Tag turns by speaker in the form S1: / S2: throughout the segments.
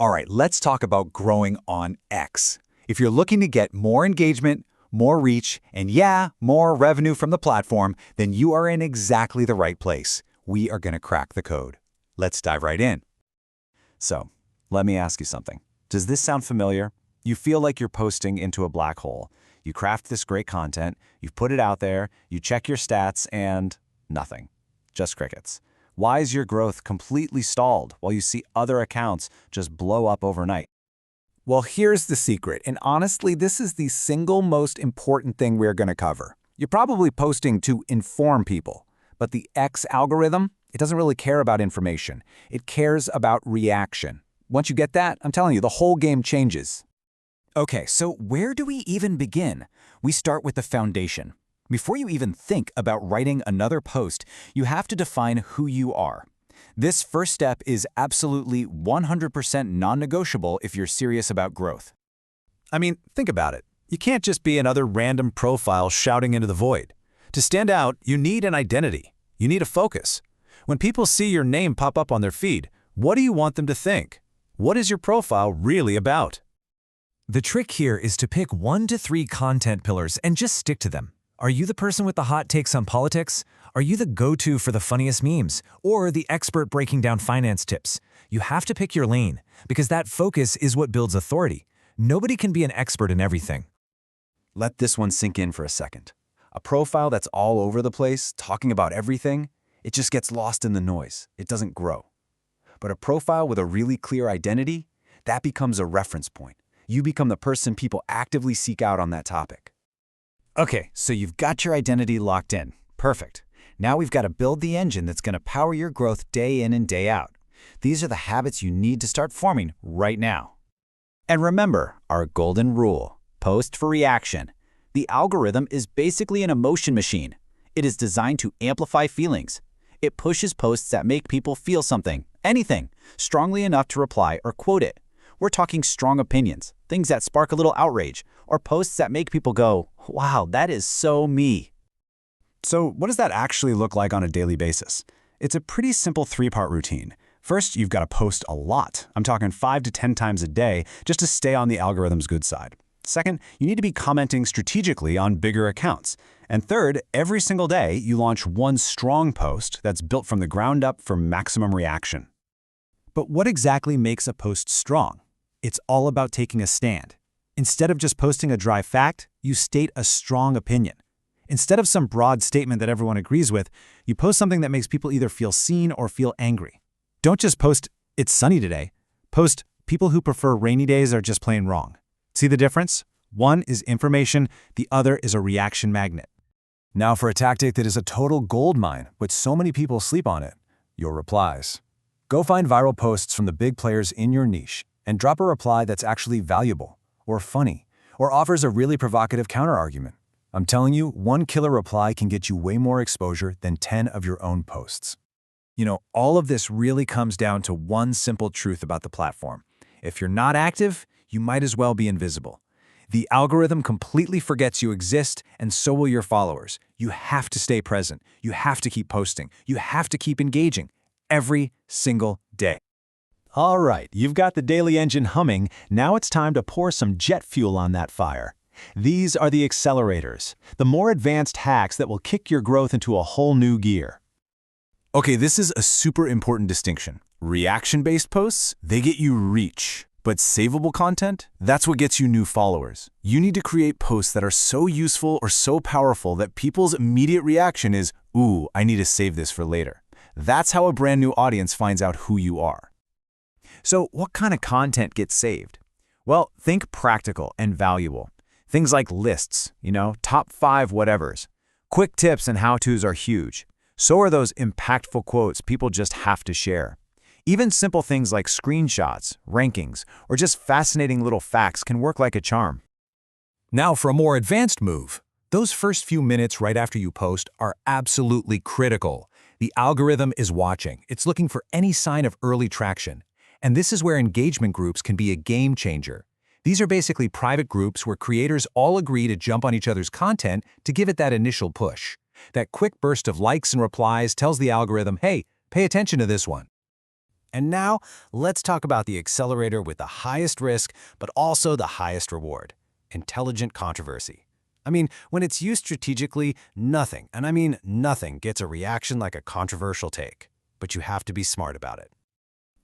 S1: All right, let's talk about growing on X. If you're looking to get more engagement, more reach, and yeah, more revenue from the platform, then you are in exactly the right place. We are going to crack the code. Let's dive right in.
S2: So, let me ask you something. Does this sound familiar? You feel like you're posting into a black hole. You craft this great content, you put it out there, you check your stats, and nothing. Just crickets. Why is your growth completely stalled while you see other accounts just blow up overnight?
S1: Well, here's the secret, and honestly, this is the single most important thing we're going to cover. You're probably posting to inform people, but the X algorithm, it doesn't really care about information. It cares about reaction. Once you get that, I'm telling you, the whole game changes. Okay, so where do we even begin? We start with the foundation. Before you even think about writing another post, you have to define who you are. This first step is absolutely 100% non-negotiable if you're serious about growth. I mean, think about it. You can't just be another random profile shouting into the void. To stand out, you need an identity. You need a focus. When people see your name pop up on their feed, what do you want them to think? What is your profile really about?
S3: The trick here is to pick 1 to 3 content pillars and just stick to them. Are you the person with the hot takes on politics? Are you the go-to for the funniest memes? Or the expert breaking down finance tips? You have to pick your lane, because that focus is what builds authority. Nobody can be an expert in everything.
S2: Let this one sink in for a second. A profile that's all over the place, talking about everything, it just gets lost in the noise. It doesn't grow. But a profile with a really clear identity, that becomes a reference point. You become the person people actively seek out on that topic.
S1: Okay, so you've got your identity locked in. Perfect. Now we've got to build the engine that's going to power your growth day in and day out. These are the habits you need to start forming right now. And remember our golden rule: post for reaction. The algorithm is basically an emotion machine. It is designed to amplify feelings. It pushes posts that make people feel something, anything, strongly enough to reply or quote it. We're talking strong opinions, things that spark a little outrage, or posts that make people go, wow, that is so me.
S2: So what does that actually look like on a daily basis? It's a pretty simple 3-part routine. First, you've got to post a lot. I'm talking 5 to 10 times a day just to stay on the algorithm's good side. Second, you need to be commenting strategically on bigger accounts. And third, every single day, you launch one strong post that's built from the ground up for maximum reaction.
S3: But what exactly makes a post strong? It's all about taking a stand. Instead of just posting a dry fact, you state a strong opinion. Instead of some broad statement that everyone agrees with, you post something that makes people either feel seen or feel angry. Don't just post, "It's sunny today." Post, "People who prefer rainy days are just plain wrong." See the difference? One is information, the other is a reaction magnet. Now for a tactic that is a total goldmine, but so many people sleep on it: your replies. Go find viral posts from the big players in your niche and drop a reply that's actually valuable, or funny, or offers a really provocative counterargument. I'm telling you, one killer reply can get you way more exposure than 10 of your own posts. You know, all of this really comes down to one simple truth about the platform. If you're not active, you might as well be invisible. The algorithm completely forgets you exist, and so will your followers. You have to stay present. You have to keep posting. You have to keep engaging every single day.
S1: All right, you've got the daily engine humming. Now it's time to pour some jet fuel on that fire. These are the accelerators, the more advanced hacks that will kick your growth into a whole new gear.
S2: Okay, this is a super important distinction. Reaction-based posts, they get you reach. But savable content, that's what gets you new followers. You need to create posts that are so useful or so powerful that people's immediate reaction is, ooh, I need to save this for later. That's how a brand new audience finds out who you are.
S1: So what kind of content gets saved? Well, think practical and valuable. Things like lists, top 5 whatevers. Quick tips and how-tos are huge. So are those impactful quotes people just have to share. Even simple things like screenshots, rankings, or just fascinating little facts can work like a charm.
S3: Now for a more advanced move. Those first few minutes right after you post are absolutely critical. The algorithm is watching. It's looking for any sign of early traction. And this is where engagement groups can be a game changer. These are basically private groups where creators all agree to jump on each other's content to give it that initial push. That quick burst of likes and replies tells the algorithm, hey, pay attention to this one.
S2: And now, let's talk about the accelerator with the highest risk, but also the highest reward: intelligent controversy. I mean, when it's used strategically, nothing, and I mean nothing, gets a reaction like a controversial take. But you have to be smart about it.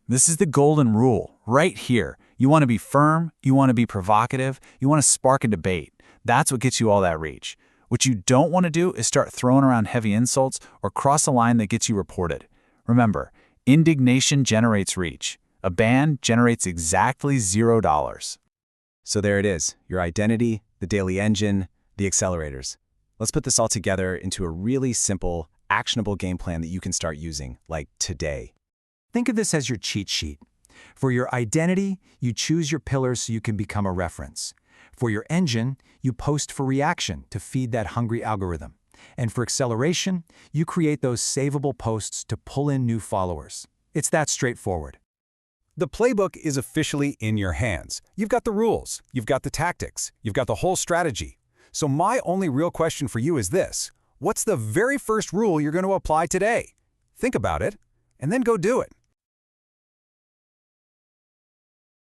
S3: This is the golden rule, right here. You want to be firm, you want to be provocative, you want to spark a debate. That's what gets you all that reach. What you don't want to do is start throwing around heavy insults or cross a line that gets you reported. Remember, indignation generates reach. A ban generates exactly $0.
S2: So there it is, your identity, the daily engine, the accelerators. Let's put this all together into a really simple, actionable game plan that you can start using, like today.
S1: Think of this as your cheat sheet. For your identity, you choose your pillars so you can become a reference. For your engine, you post for reaction to feed that hungry algorithm. And for acceleration, you create those savable posts to pull in new followers. It's that straightforward.
S4: The playbook is officially in your hands. You've got the rules, you've got the tactics, you've got the whole strategy. So my only real question for you is this: what's the very first rule you're going to apply today? Think about it, and then go do it.